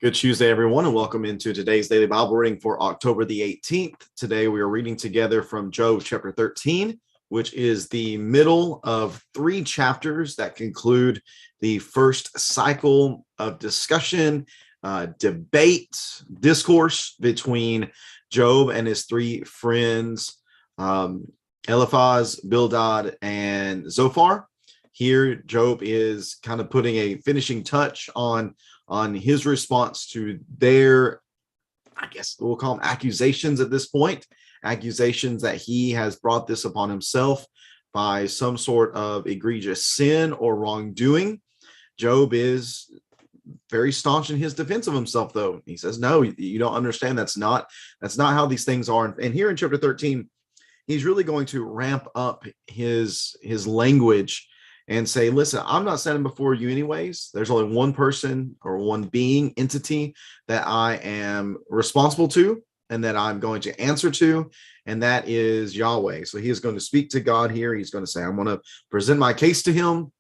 Good Tuesday, everyone, and welcome into today's daily Bible reading for October the 18th. Today, we are reading together from Job chapter 13, which is the middle of three chapters that conclude the first cycle of discussion, debate, discourse between Job and his three friends, Eliphaz, Bildad, and Zophar. Here, Job is kind of putting a finishing touch on his response to their, I guess we'll call them accusations at this point, accusations that he has brought this upon himself by some sort of egregious sin or wrongdoing. Job is very staunch in his defense of himself, though. He says, no, you don't understand. That's not how these things are. And here in chapter 13, he's really going to ramp up his language and say, listen, I'm not standing before you anyways. There's only one person or one being, entity that I am responsible to and that I'm going to answer to, and that is Yahweh. So he is going to speak to God here. He's going to say, I'm going to present my case to him,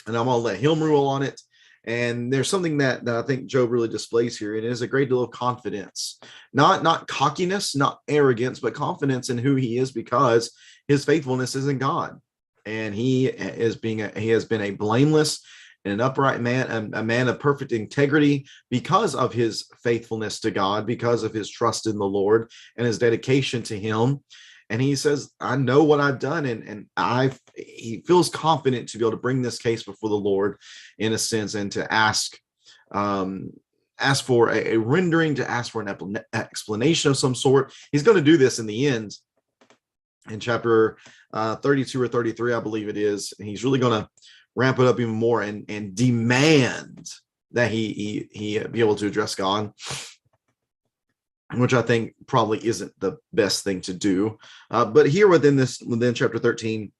and I'm going to let him rule on it. And there's something that I think Job really displays here. It is a great deal of confidence, not cockiness, not arrogance, but confidence in who he is because his faithfulness is in God. And he has been a blameless and an upright man, a man of perfect integrity because of his faithfulness to God, because of his trust in the Lord and his dedication to him. And he says, I know what I've done. And he feels confident to be able to bring this case before the Lord in a sense, and to ask for a rendering, to ask for an explanation of some sort. He's going to do this in the end. In chapter 32 or 33, I believe it is, he's really going to ramp it up even more and demand that he be able to address God, which I think probably isn't the best thing to do. But here within chapter 13,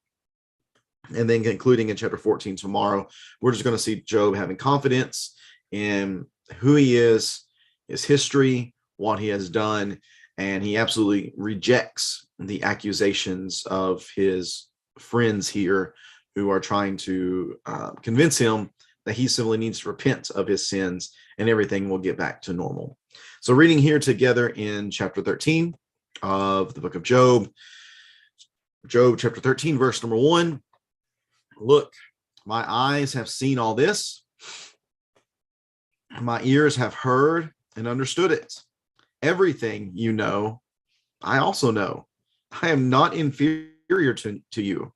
and then concluding in chapter 14 tomorrow, we're just going to see Job having confidence in who he is, his history, what he has done, and he absolutely rejects the accusations of his friends here who are trying to convince him that he simply needs to repent of his sins and everything will get back to normal. So reading here together in chapter 13 of the book of Job, Job chapter 13, verse number 1. Look, my eyes have seen all this. My ears have heard and understood it. Everything you know, I also know. I am not inferior to you.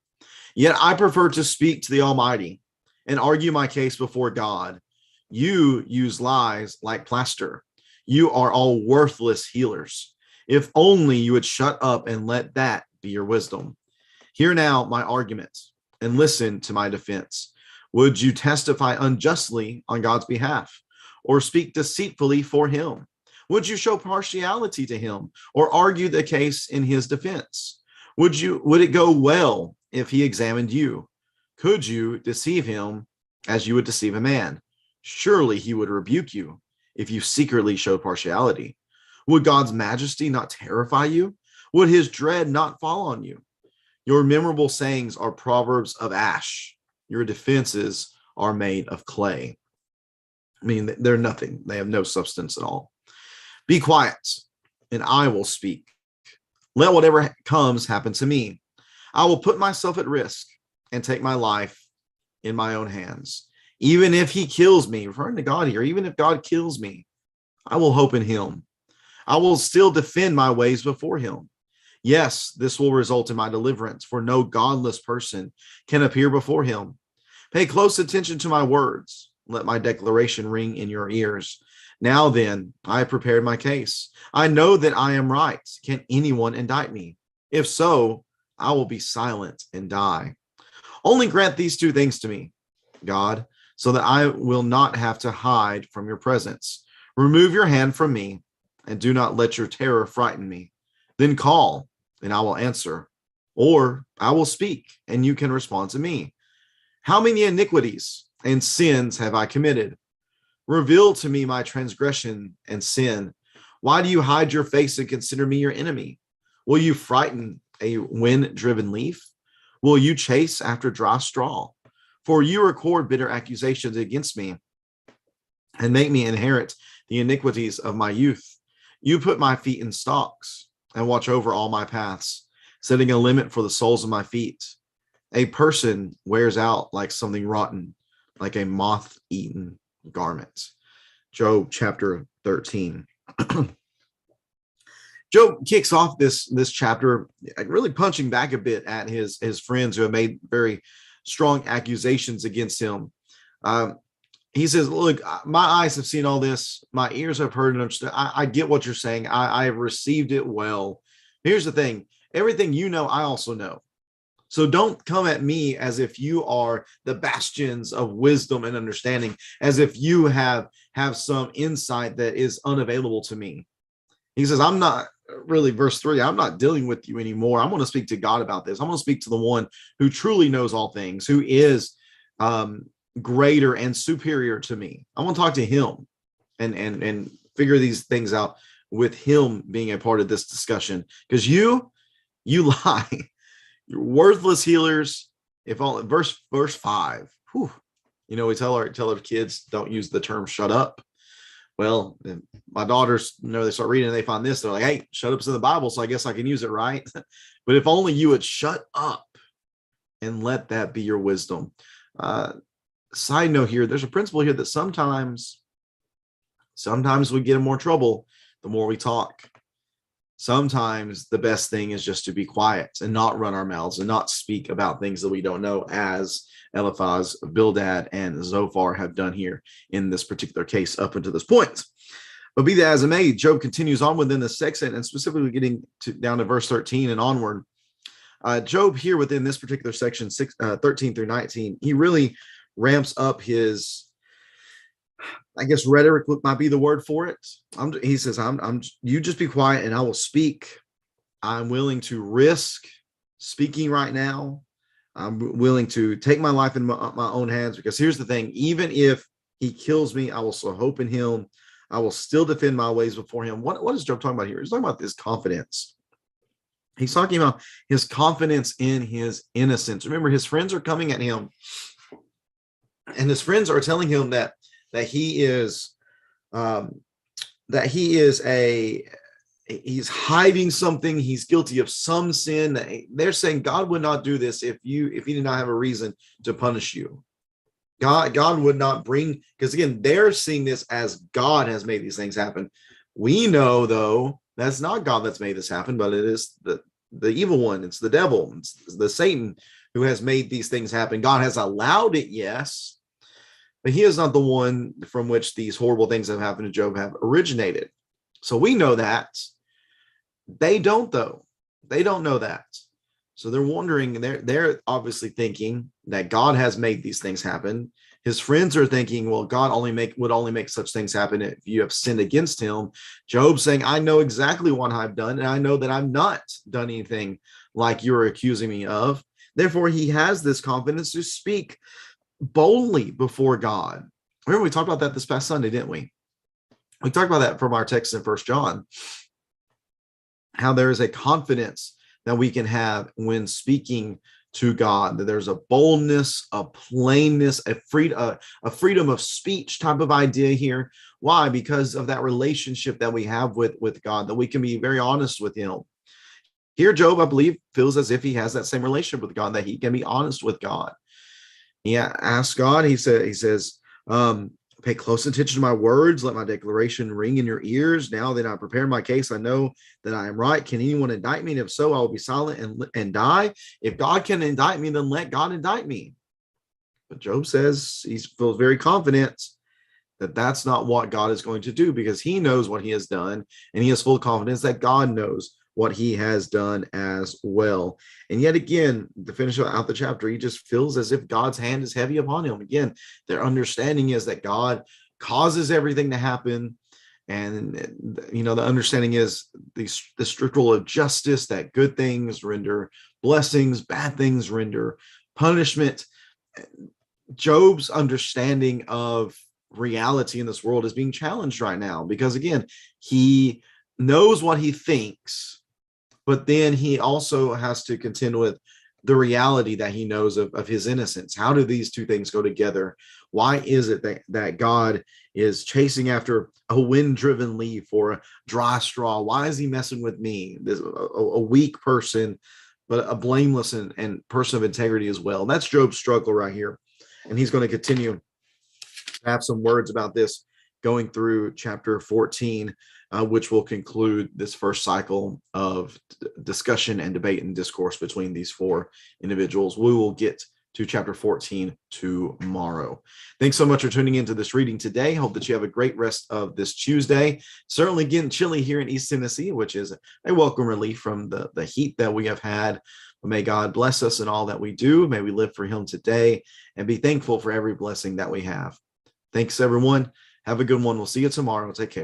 Yet I prefer to speak to the Almighty and argue my case before God. You use lies like plaster. You are all worthless healers. If only you would shut up and let that be your wisdom. Hear now my arguments and listen to my defense. Would you testify unjustly on God's behalf or speak deceitfully for him? Would you show partiality to him or argue the case in his defense? Would it go well if he examined you? Could you deceive him as you would deceive a man? Surely he would rebuke you if you secretly showed partiality. Would God's majesty not terrify you? Would his dread not fall on you? Your memorable sayings are proverbs of ash. Your defenses are made of clay. I mean, they're nothing. They have no substance at all. Be quiet, and I will speak. Let whatever comes happen to me. I will put myself at risk and take my life in my own hands. Even if he kills me, referring to God here, even if God kills me, I will hope in him. I will still defend my ways before him. Yes, this will result in my deliverance, for no godless person can appear before him. Pay close attention to my words. Let my declaration ring in your ears. Now then, I have prepared my case. I know that I am right. Can anyone indict me? If so, I will be silent and die. Only grant these two things to me, God, so that I will not have to hide from your presence. Remove your hand from me, and do not let your terror frighten me. Then call, and I will answer, or I will speak, and you can respond to me. How many iniquities and sins have I committed? Reveal to me my transgression and sin. Why do you hide your face and consider me your enemy? Will you frighten a wind-driven leaf? Will you chase after dry straw? For you record bitter accusations against me and make me inherit the iniquities of my youth. You put my feet in stocks and watch over all my paths, setting a limit for the soles of my feet. A person wears out like something rotten, like a moth-eaten garment. Job chapter 13. Job kicks off this chapter really punching back a bit at his friends who have made very strong accusations against him. He says, look, my eyes have seen all this. My ears have heard and understood. I get what you're saying. I have received it well. Here's the thing. Everything you know, I also know. So don't come at me as if you are the bastions of wisdom and understanding, as if you have some insight that is unavailable to me. He says, I'm not really, verse 3, I'm not dealing with you anymore. I'm going to speak to God about this. I'm going to speak to the one who truly knows all things, who is greater and superior to me. I want to talk to him and figure these things out with him being a part of this discussion. Because you lie. You're worthless healers. If all verse 5, whew, we tell our kids don't use the term shut up. Well, my daughters, they start reading and they find this. They're like, hey, shut up's in the Bible, so I guess I can use it, right? But if only you would shut up and let that be your wisdom. Side note here, there's a principle here that sometimes we get in more trouble the more we talk. Sometimes the best thing is just to be quiet and not run our mouths and not speak about things that we don't know, as Eliphaz, Bildad, and Zophar have done here in this particular case up until this point. But be that as it may, Job continues on within the section, and specifically getting down to verse 13 and onward. Job here within this particular section, 13 through 19, he really ramps up his, I guess, rhetoric might be the word for it. He says, you just be quiet and I will speak. I'm willing to risk speaking right now. I'm willing to take my life in my own hands, because here's the thing. Even if he kills me, I will still hope in him. I will still defend my ways before him. What is Job talking about here? He's talking about this confidence. He's talking about his confidence in his innocence. Remember, his friends are coming at him, and his friends are telling him that he is he's hiding something. He's guilty of some sin. They're saying God would not do this if he did not have a reason to punish you. God would not bring, because again, they're seeing this as God has made these things happen. We know, though, that's not God that's made this happen, but it is the evil one. It's the devil. It's the Satan who has made these things happen. God has allowed it, yes, but he is not the one from which these horrible things that have happened to Job have originated. So we know that. They don't, though. They don't know that. So they're wondering, they're obviously thinking that God has made these things happen. His friends are thinking, well, God would only make such things happen if you have sinned against him. Job saying, I know exactly what I've done, and I know that I've not done anything like you're accusing me of. Therefore, he has this confidence to speak boldly before God. Remember, we talked about that this past Sunday, didn't we? We talked about that from our text in 1 John, how there is a confidence that we can have when speaking to God, that there's a boldness, a plainness, a freedom of speech type of idea here. Why? Because of that relationship that we have with God, that we can be very honest with him. Here, Job, I believe, feels as if he has that same relationship with God, that he can be honest with God. He asks God, he says, pay close attention to my words. Let my declaration ring in your ears. Now that I prepare my case, I know that I am right. Can anyone indict me? And if so, I will be silent and die. If God can indict me, then let God indict me. But Job says he feels very confident that that's not what God is going to do, because he knows what he has done, and he has full confidence that God knows what he has done as well. And yet again, to finish out the chapter, he just feels as if God's hand is heavy upon him. Again, their understanding is that God causes everything to happen. And, the understanding is the strict rule of justice, that good things render blessings, bad things render punishment. Job's understanding of reality in this world is being challenged right now, because again, he knows what he thinks, but then he also has to contend with the reality that he knows of his innocence. How do these two things go together? Why is it that God is chasing after a wind-driven leaf or a dry straw? Why is he messing with me, a weak person, but a blameless and person of integrity as well? And that's Job's struggle right here. And he's going to continue to have some words about this going through chapter 14, which will conclude this first cycle of discussion and debate and discourse between these four individuals. We will get to chapter 14 tomorrow. Thanks so much for tuning into this reading today. Hope that you have a great rest of this Tuesday. Certainly getting chilly here in East Tennessee, which is a welcome relief from the heat that we have had. May God bless us in all that we do. May we live for him today and be thankful for every blessing that we have. Thanks, everyone. Have a good one. We'll see you tomorrow. Take care.